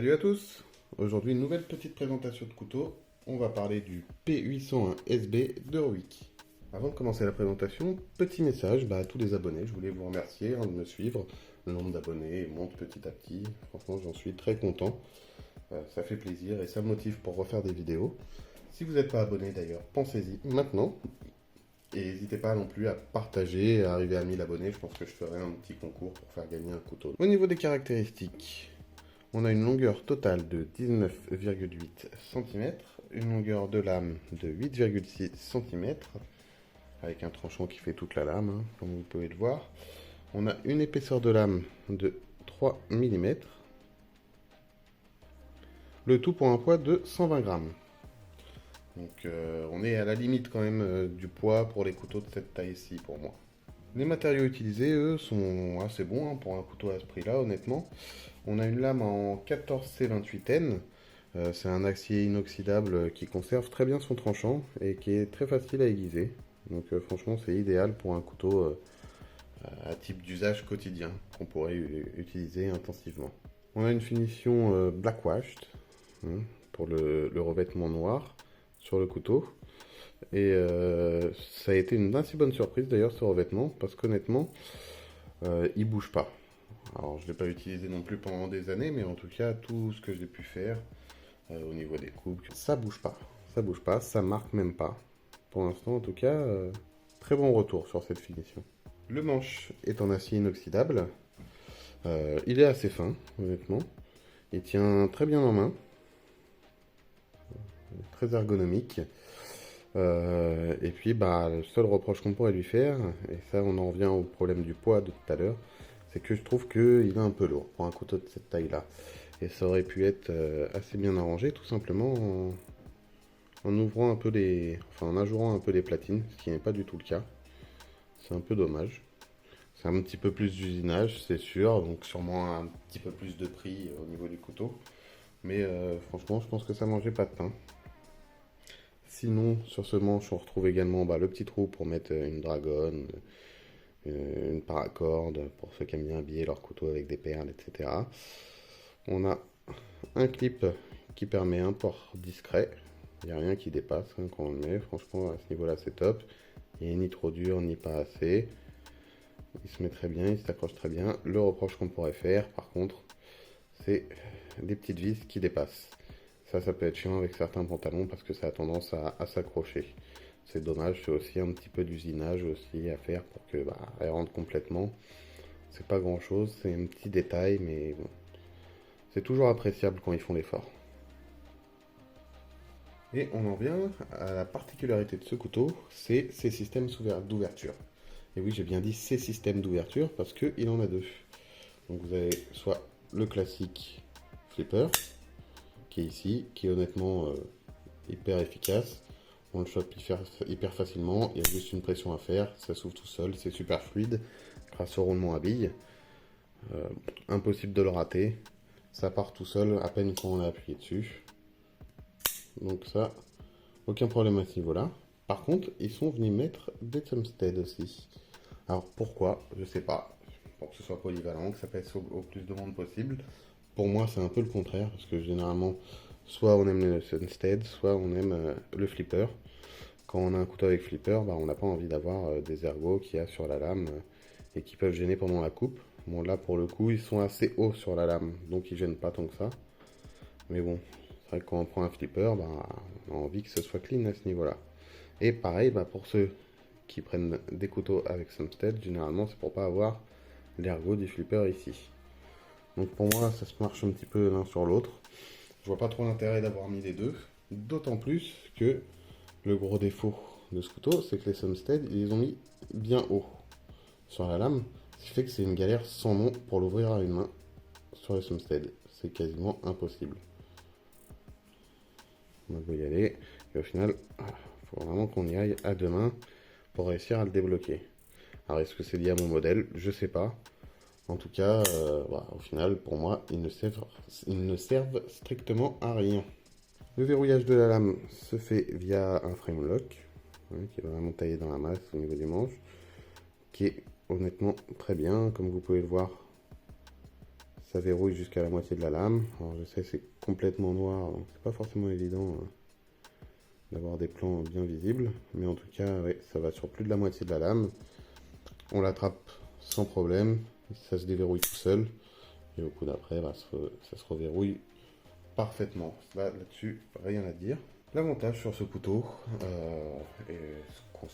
Salut à tous. Aujourd'hui, une nouvelle petite présentation de couteau. On va parler du P801 SB de Rubik. Avant de commencer la présentation, petit message à tous les abonnés. Je voulais vous remercier de me suivre. Le nombre d'abonnés monte petit à petit. Franchement, j'en suis très content. Ça fait plaisir et ça me motive pour refaire des vidéos. Si vous n'êtes pas abonné d'ailleurs, pensez-y maintenant. Et n'hésitez pas non plus à partager, à arriver à 1000 abonnés. Je pense que je ferai un petit concours pour faire gagner un couteau. Au niveau des caractéristiques, on a une longueur totale de 19,8 cm, une longueur de lame de 8,6 cm, avec un tranchant qui fait toute la lame, hein, comme vous pouvez le voir. On a une épaisseur de lame de 3 mm, le tout pour un poids de 120 grammes. Donc on est à la limite quand même du poids pour les couteaux de cette taille-ci pour moi. Les matériaux utilisés, eux, sont assez bons hein, pour un couteau à ce prix-là, honnêtement. On a une lame en 14C28N. C'est un acier inoxydable qui conserve très bien son tranchant et qui est très facile à aiguiser. Donc franchement, c'est idéal pour un couteau à type d'usage quotidien qu'on pourrait utiliser intensivement. On a une finition black washed hein, pour le revêtement noir sur le couteau. Et ça a été une assez bonne surprise d'ailleurs ce revêtement parce qu'honnêtement il bouge pas. Alors je ne l'ai pas utilisé non plus pendant des années, mais en tout cas tout ce que j'ai pu faire au niveau des coupes, ça bouge pas. Ça bouge pas, ça marque même pas. Pour l'instant en tout cas, très bon retour sur cette finition. Le manche est en acier inoxydable. Il est assez fin honnêtement. Il tient très bien en main. Très ergonomique. Et puis le seul reproche qu'on pourrait lui faire, et ça on en revient au problème du poids de tout à l'heure, c'est que je trouve qu'il est un peu lourd pour un couteau de cette taille là. Et ça aurait pu être assez bien arrangé tout simplement en ouvrant un peu en ajourant un peu les platines, ce qui n'est pas du tout le cas. C'est un peu dommage. C'est un petit peu plus d'usinage, c'est sûr, donc sûrement un petit peu plus de prix au niveau du couteau. Mais franchement, je pense que ça mangeait pas de pain. Sinon, sur ce manche, on retrouve également le petit trou pour mettre une dragonne, une paracorde, pour ceux qui aiment bien habiller leur couteau avec des perles, etc. On a un clip qui permet un port discret. Il n'y a rien qui dépasse hein, quand on le met. Franchement, à ce niveau-là, c'est top. Il n'est ni trop dur, ni pas assez. Il se met très bien, il s'accroche très bien. Le reproche qu'on pourrait faire, par contre, c'est des petites vis qui dépassent. Ça peut être chiant avec certains pantalons parce que ça a tendance à s'accrocher. C'est dommage, c'est aussi un petit peu d'usinage aussi à faire pour que elle rentre complètement. C'est pas grand chose, c'est un petit détail, mais bon. C'est toujours appréciable quand ils font l'effort. Et on en vient à la particularité de ce couteau, c'est ses systèmes d'ouverture. Et oui, j'ai bien dit ces systèmes d'ouverture parce qu'il en a deux. Donc vous avez soit le classique flipper, qui est ici, qui est honnêtement hyper efficace. On le chope hyper facilement, il y a juste une pression à faire, ça s'ouvre tout seul, c'est super fluide grâce au roulement à billes. Impossible de le rater, ça part tout seul à peine quand on a appuyé dessus. Donc ça, aucun problème à ce niveau-là. Par contre, ils sont venus mettre des Tungsten aussi. Alors pourquoi? Je sais pas. Pour que ce soit polyvalent, que ça pèse au plus de monde possible. Pour moi, c'est un peu le contraire, parce que généralement, soit on aime le Sunstead, soit on aime le flipper. Quand on a un couteau avec flipper, on n'a pas envie d'avoir des ergots qu'il y a sur la lame et qui peuvent gêner pendant la coupe. Bon, là, pour le coup, ils sont assez hauts sur la lame, donc ils gênent pas tant que ça. Mais bon, c'est vrai que quand on prend un flipper, on a envie que ce soit clean à ce niveau-là. Et pareil, pour ceux qui prennent des couteaux avec Sunstead, généralement, c'est pour pas avoir l'ergot du flipper ici. Donc pour moi, ça se marche un petit peu l'un sur l'autre. Je vois pas trop l'intérêt d'avoir mis les deux. D'autant plus que le gros défaut de ce couteau, c'est que les Sunstead, ils les ont mis bien haut sur la lame. Ce qui fait que c'est une galère sans nom pour l'ouvrir à une main sur les Sunstead. C'est quasiment impossible. On va y aller. Et au final, il faut vraiment qu'on y aille à deux mains pour réussir à le débloquer. Alors est-ce que c'est lié à mon modèle? Je sais pas. En tout cas, au final, pour moi, ils ne servent strictement à rien. Le verrouillage de la lame se fait via un frame lock, qui est vraiment taillé dans la masse au niveau du manche, qui est honnêtement très bien. Comme vous pouvez le voir, Ça verrouille jusqu'à la moitié de la lame. Alors je sais c'est complètement noir, donc c'est pas forcément évident d'avoir des plans bien visibles. Mais en tout cas, ouais, ça va sur plus de la moitié de la lame. On l'attrape sans problème. Ça se déverrouille tout seul. Et au coup d'après, bah, ça se reverrouille parfaitement. Là-dessus, rien à dire. L'avantage sur ce couteau, et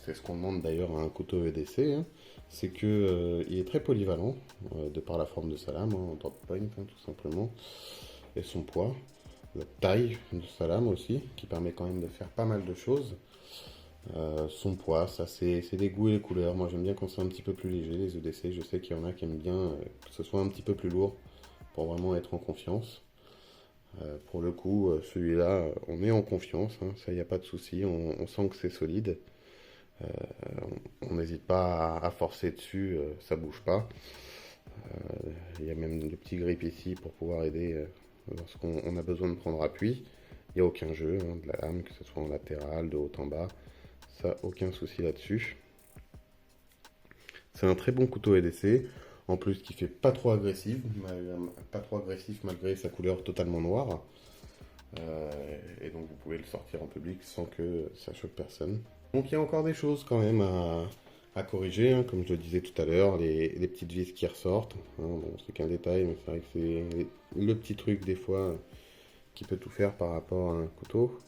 c'est ce qu'on demande d'ailleurs à un couteau EDC, hein, c'est que il est très polyvalent, de par la forme de sa lame, hein, en drop point, hein, tout simplement, et son poids, la taille de sa lame aussi, qui permet quand même de faire pas mal de choses. Son poids, ça c'est les goûts et les couleurs. Moi j'aime bien quand c'est un petit peu plus léger, les EDC. Je sais qu'il y en a qui aiment bien que ce soit un petit peu plus lourd pour vraiment être en confiance. Pour le coup, celui-là, on est en confiance, hein, ça, il n'y a pas de souci, on sent que c'est solide. Euh, on n'hésite pas à forcer dessus, ça bouge pas. Il y a même des petits grips ici pour pouvoir aider lorsqu'on a besoin de prendre appui. Il n'y a aucun jeu, hein, de la lame, que ce soit en latéral, de haut en bas. Ça, aucun souci là-dessus. C'est un très bon couteau EDC, en plus qui fait pas trop agressif, malgré sa couleur totalement noire. Et donc vous pouvez le sortir en public sans que ça choque personne. Donc il y a encore des choses quand même à corriger, hein, comme je le disais tout à l'heure, les petites vis qui ressortent. Hein, bon, c'est qu'un détail, mais c'est vrai que c'est le petit truc des fois qui peut tout faire par rapport à un couteau.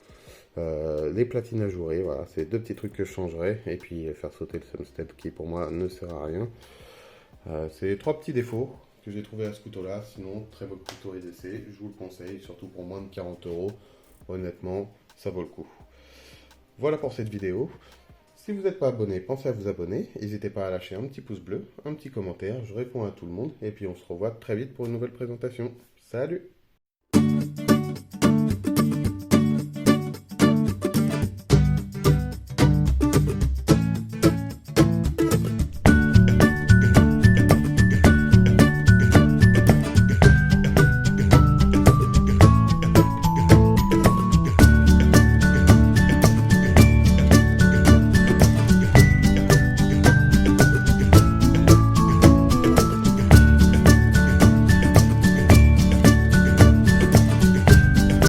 Les platines ajourées, voilà, c'est deux petits trucs que je changerais. Et puis faire sauter le sunstep qui pour moi ne sert à rien. C'est trois petits défauts que j'ai trouvé à ce couteau-là. Sinon, très beau couteau EDC, je vous le conseille, surtout pour moins de 40 euros. Honnêtement, ça vaut le coup. Voilà pour cette vidéo. Si vous n'êtes pas abonné, pensez à vous abonner. N'hésitez pas à lâcher un petit pouce bleu, un petit commentaire. Je réponds à tout le monde. Et puis on se revoit très vite pour une nouvelle présentation. Salut!